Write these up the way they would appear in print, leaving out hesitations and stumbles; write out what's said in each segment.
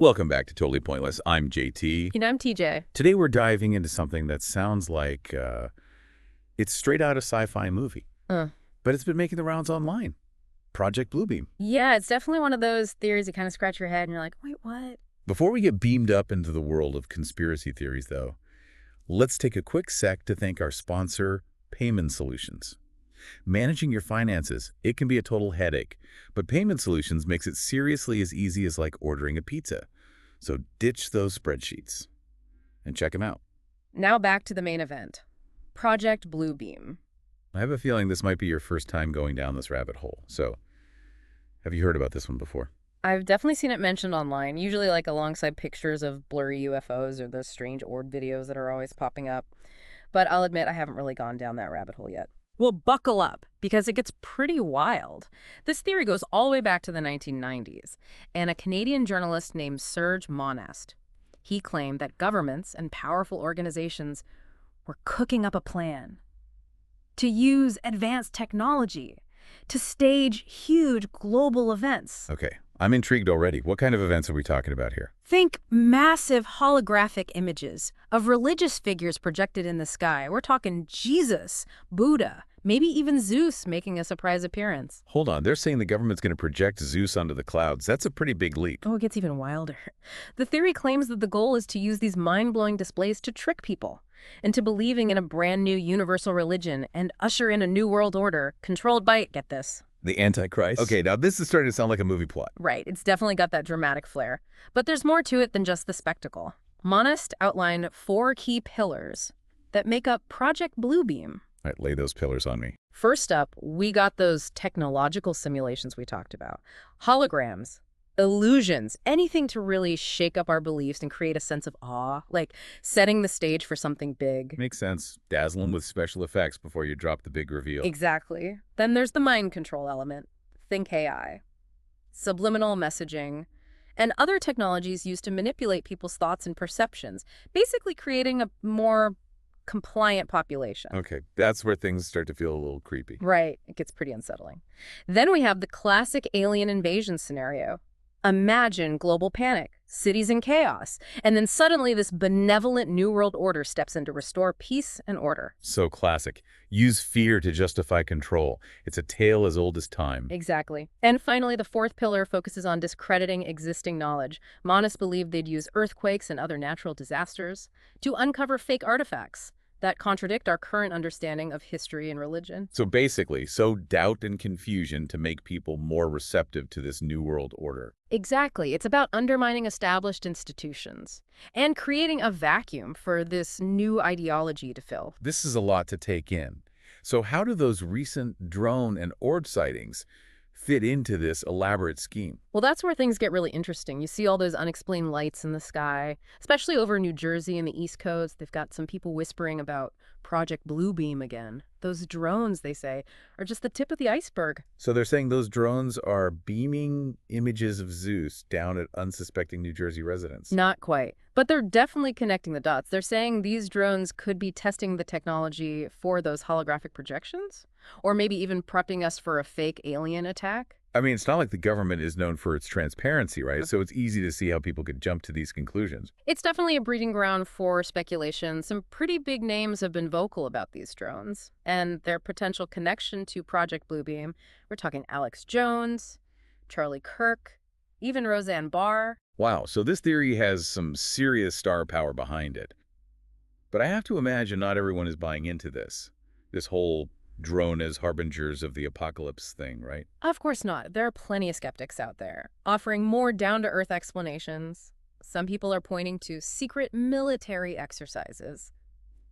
Welcome back to Totally Pointless. I'm JT. And I'm TJ. Today we're diving into something that sounds like it's straight out of sci-fi movie, but it's been making the rounds online. Project Bluebeam. Yeah, it's definitely one of those theories that kind of scratch your head and you're like, wait, what? Before we get beamed up into the world of conspiracy theories, though, let's take a quick sec to thank our sponsor, Payment Solutions. Managing your finances, it can be a total headache, but Payment Solutions makes it seriously as easy as like ordering a pizza. So ditch those spreadsheets and check them out. Now back to the main event, Project Bluebeam. I have a feeling this might be your first time going down this rabbit hole. So have you heard about this one before? I've definitely seen it mentioned online, usually like alongside pictures of blurry UFOs or those strange orb videos that are always popping up. But I'll admit I haven't really gone down that rabbit hole yet. Well, buckle up, because it gets pretty wild. This theory goes all the way back to the 1990s, and a Canadian journalist named Serge Monast. He claimed that governments and powerful organizations were cooking up a plan to use advanced technology to stage huge global events. Okay, I'm intrigued already. What kind of events are we talking about here? Think massive holographic images of religious figures projected in the sky. We're talking Jesus, Buddha, maybe even Zeus making a surprise appearance. Hold on, they're saying the government's going to project Zeus onto the clouds. That's a pretty big leap. Oh, it gets even wilder. The theory claims that the goal is to use these mind-blowing displays to trick people into believing in a brand new universal religion and usher in a new world order controlled by, get this, The Antichrist? Okay, now this is starting to sound like a movie plot. right, it's definitely got that dramatic flair. But there's more to it than just the spectacle. Monast outlined 4 key pillars that make up Project Bluebeam. All right, lay those pillars on me. First up, we got those technological simulations we talked about. Holograms, illusions, anything to really shake up our beliefs and create a sense of awe, like setting the stage for something big. Makes sense. Dazzle them with special effects before you drop the big reveal. Exactly. Then there's the mind control element. Think AI. Subliminal messaging, and other technologies used to manipulate people's thoughts and perceptions, basically creating a more compliant population. Okay, that's where things start to feel a little creepy. Right. It gets pretty unsettling. Then we have the classic alien invasion scenario. Imagine global panic, cities in chaos, and then suddenly this benevolent New World Order steps in to restore peace and order. So classic. Use fear to justify control. It's a tale as old as time. Exactly. And finally, the 4th pillar focuses on discrediting existing knowledge. Monast believed they'd use earthquakes and other natural disasters to uncover fake artifacts that contradict our current understanding of history and religion. So basically, sow doubt and confusion to make people more receptive to this new world order. Exactly. It's about undermining established institutions and creating a vacuum for this new ideology to fill. This is a lot to take in. So how do those recent drone and orb sightings fit into this elaborate scheme? Well, that's where things get really interesting. You see all those unexplained lights in the sky, especially over New Jersey and the East Coast. They've got some people whispering about Project Bluebeam again. Those drones, they say, are just the tip of the iceberg. So they're saying those drones are beaming images of Zeus down at unsuspecting New Jersey residents. Not quite, but they're definitely connecting the dots. They're saying these drones could be testing the technology for those holographic projections, or maybe even prepping us for a fake alien attack. I mean, it's not like the government is known for its transparency, right? So it's easy to see how people could jump to these conclusions. It's definitely a breeding ground for speculation. Some pretty big names have been vocal about these drones and their potential connection to Project Bluebeam. We're talking Alex Jones, Charlie Kirk, even Roseanne Barr. Wow, so this theory has some serious star power behind it. But I have to imagine not everyone is buying into this whole drone as harbingers of the apocalypse thing, right? Of course not. There are plenty of skeptics out there offering more down-to-earth explanations. Some people are pointing to secret military exercises,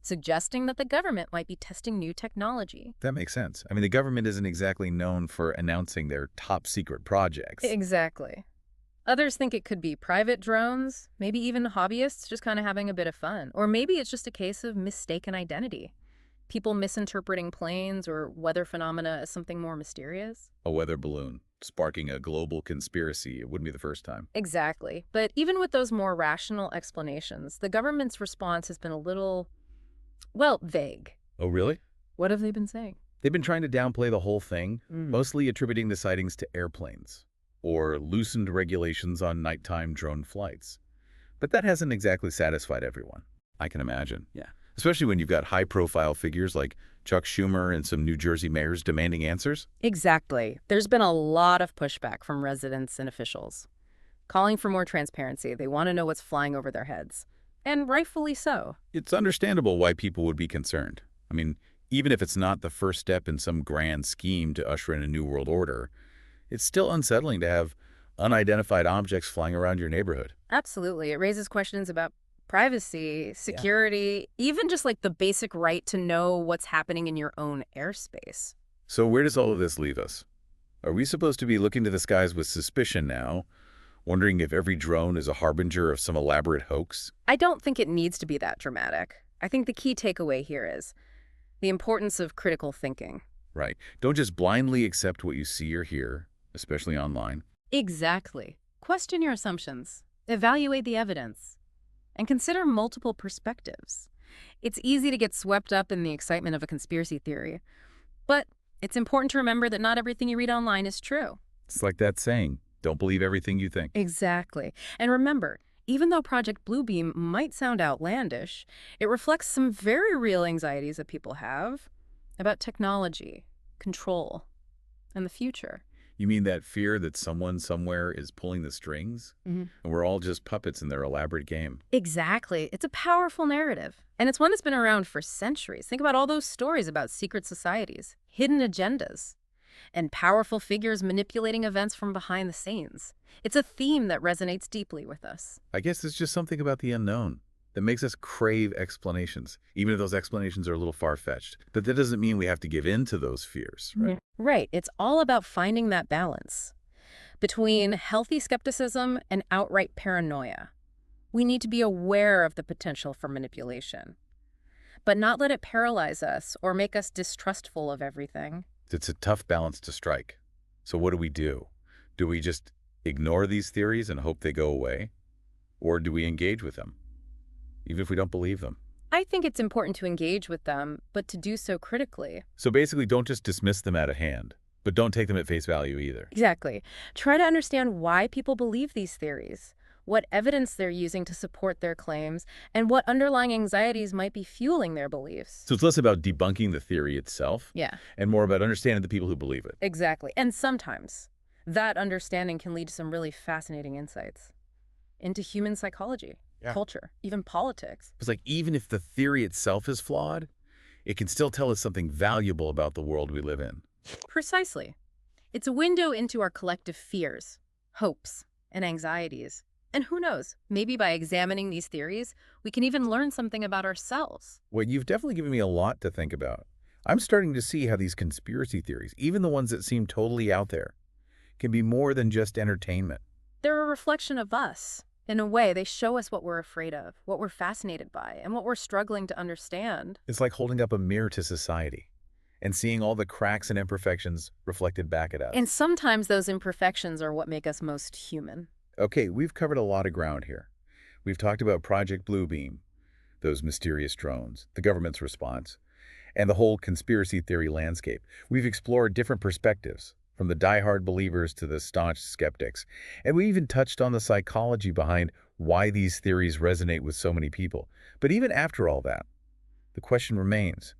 suggesting that the government might be testing new technology. That makes sense. I mean, the government isn't exactly known for announcing their top secret projects. Exactly. Others think it could be private drones, maybe even hobbyists just kind of having a bit of fun. Or maybe it's just a case of mistaken identity. People misinterpreting planes or weather phenomena as something more mysterious. A weather balloon sparking a global conspiracy. It wouldn't be the first time. Exactly. But even with those more rational explanations, the government's response has been a little, well, vague. Oh, really? What have they been saying? They've been trying to downplay the whole thing, mostly attributing the sightings to airplanes or loosened regulations on nighttime drone flights. But that hasn't exactly satisfied everyone, I can imagine. Yeah. Especially when you've got high-profile figures like Chuck Schumer and some New Jersey mayors demanding answers. Exactly. There's been a lot of pushback from residents and officials, calling for more transparency. They want to know what's flying over their heads. And rightfully so. It's understandable why people would be concerned. I mean, even if it's not the first step in some grand scheme to usher in a new world order, it's still unsettling to have unidentified objects flying around your neighborhood. Absolutely. It raises questions about privacy, security, even just like the basic right to know what's happening in your own airspace. So where does all of this leave us? Are we supposed to be looking to the skies with suspicion now, wondering if every drone is a harbinger of some elaborate hoax? I don't think it needs to be that dramatic. I think the key takeaway here is the importance of critical thinking. Right. Don't just blindly accept what you see or hear, especially online. Exactly. Question your assumptions, evaluate the evidence, and consider multiple perspectives. It's easy to get swept up in the excitement of a conspiracy theory, but it's important to remember that not everything you read online is true. It's like that saying, don't believe everything you think. Exactly. And remember, even though Project Bluebeam might sound outlandish, it reflects some very real anxieties that people have about technology, control, and the future. You mean that fear that someone somewhere is pulling the strings? And we're all just puppets in their elaborate game. Exactly. It's a powerful narrative. And it's one that's been around for centuries. Think about all those stories about secret societies, hidden agendas, and powerful figures manipulating events from behind the scenes. It's a theme that resonates deeply with us. I guess it's just something about the unknown that makes us crave explanations, even if those explanations are a little far-fetched. But that doesn't mean we have to give in to those fears, right? Right. It's all about finding that balance between healthy skepticism and outright paranoia. We need to be aware of the potential for manipulation, but not let it paralyze us or make us distrustful of everything. It's a tough balance to strike. So what do? Do we just ignore these theories and hope they go away? Or do we engage with them, even if we don't believe them? I think it's important to engage with them, but to do so critically. So basically, don't just dismiss them out of hand, but don't take them at face value either. Exactly. Try to understand why people believe these theories, what evidence they're using to support their claims, and what underlying anxieties might be fueling their beliefs. So it's less about debunking the theory itself, Yeah, and more about understanding the people who believe it. exactly. And sometimes that understanding can lead to some really fascinating insights into human psychology, culture, even politics. It's like even if the theory itself is flawed, it can still tell us something valuable about the world we live in. Precisely. It's a window into our collective fears, hopes, and anxieties. And who knows, maybe by examining these theories, we can even learn something about ourselves. Well, you've definitely given me a lot to think about. I'm starting to see how these conspiracy theories, even the ones that seem totally out there, can be more than just entertainment. They're a reflection of us. In a way, they show us what we're afraid of, what we're fascinated by, and what we're struggling to understand. It's like holding up a mirror to society and seeing all the cracks and imperfections reflected back at us. And sometimes those imperfections are what make us most human. Okay, we've covered a lot of ground here. We've talked about Project Bluebeam, those mysterious drones, the government's response, and the whole conspiracy theory landscape. We've explored different perspectives, from the diehard believers to the staunch skeptics. And we even touched on the psychology behind why these theories resonate with so many people. But even after all that, the question remains,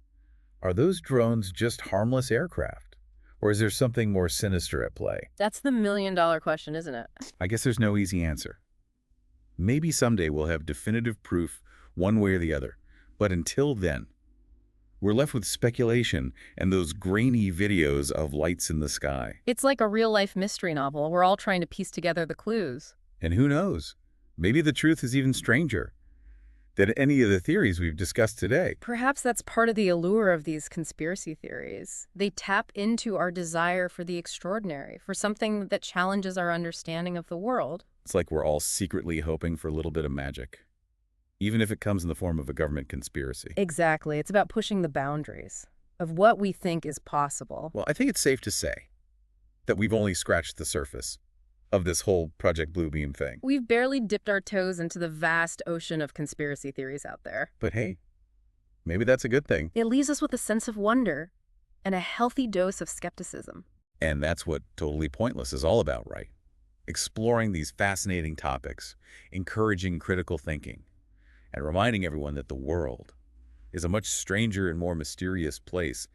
are those drones just harmless aircraft? Or is there something more sinister at play? That's the million-dollar question, isn't it? I guess there's no easy answer. Maybe someday we'll have definitive proof one way or the other. But until then, we're left with speculation and those grainy videos of lights in the sky. It's like a real-life mystery novel. We're all trying to piece together the clues. And who knows? Maybe the truth is even stranger than any of the theories we've discussed today. Perhaps that's part of the allure of these conspiracy theories. They tap into our desire for the extraordinary, for something that challenges our understanding of the world. It's like we're all secretly hoping for a little bit of magic, even if it comes in the form of a government conspiracy. Exactly. It's about pushing the boundaries of what we think is possible. Well, I think it's safe to say that we've only scratched the surface of this whole Project Bluebeam thing. We've barely dipped our toes into the vast ocean of conspiracy theories out there. But hey, maybe that's a good thing. It leaves us with a sense of wonder and a healthy dose of skepticism. And that's what Totally Pointless is all about, right? exploring these fascinating topics, encouraging critical thinking, and reminding everyone that the world is a much stranger and more mysterious place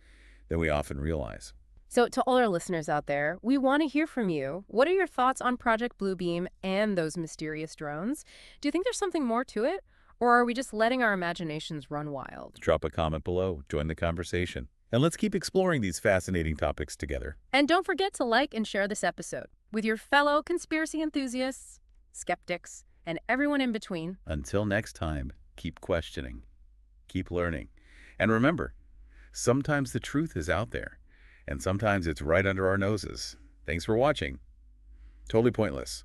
than we often realize. So to all our listeners out there, we want to hear from you. What are your thoughts on Project Bluebeam and those mysterious drones? Do you think there's something more to it? Or are we just letting our imaginations run wild? Drop a comment below, join the conversation, and let's keep exploring these fascinating topics together. And don't forget to like and share this episode with your fellow conspiracy enthusiasts, skeptics, and everyone in between. Until next time, keep questioning, keep learning, and remember, sometimes the truth is out there, and sometimes it's right under our noses. Thanks for watching. Totally Pointless.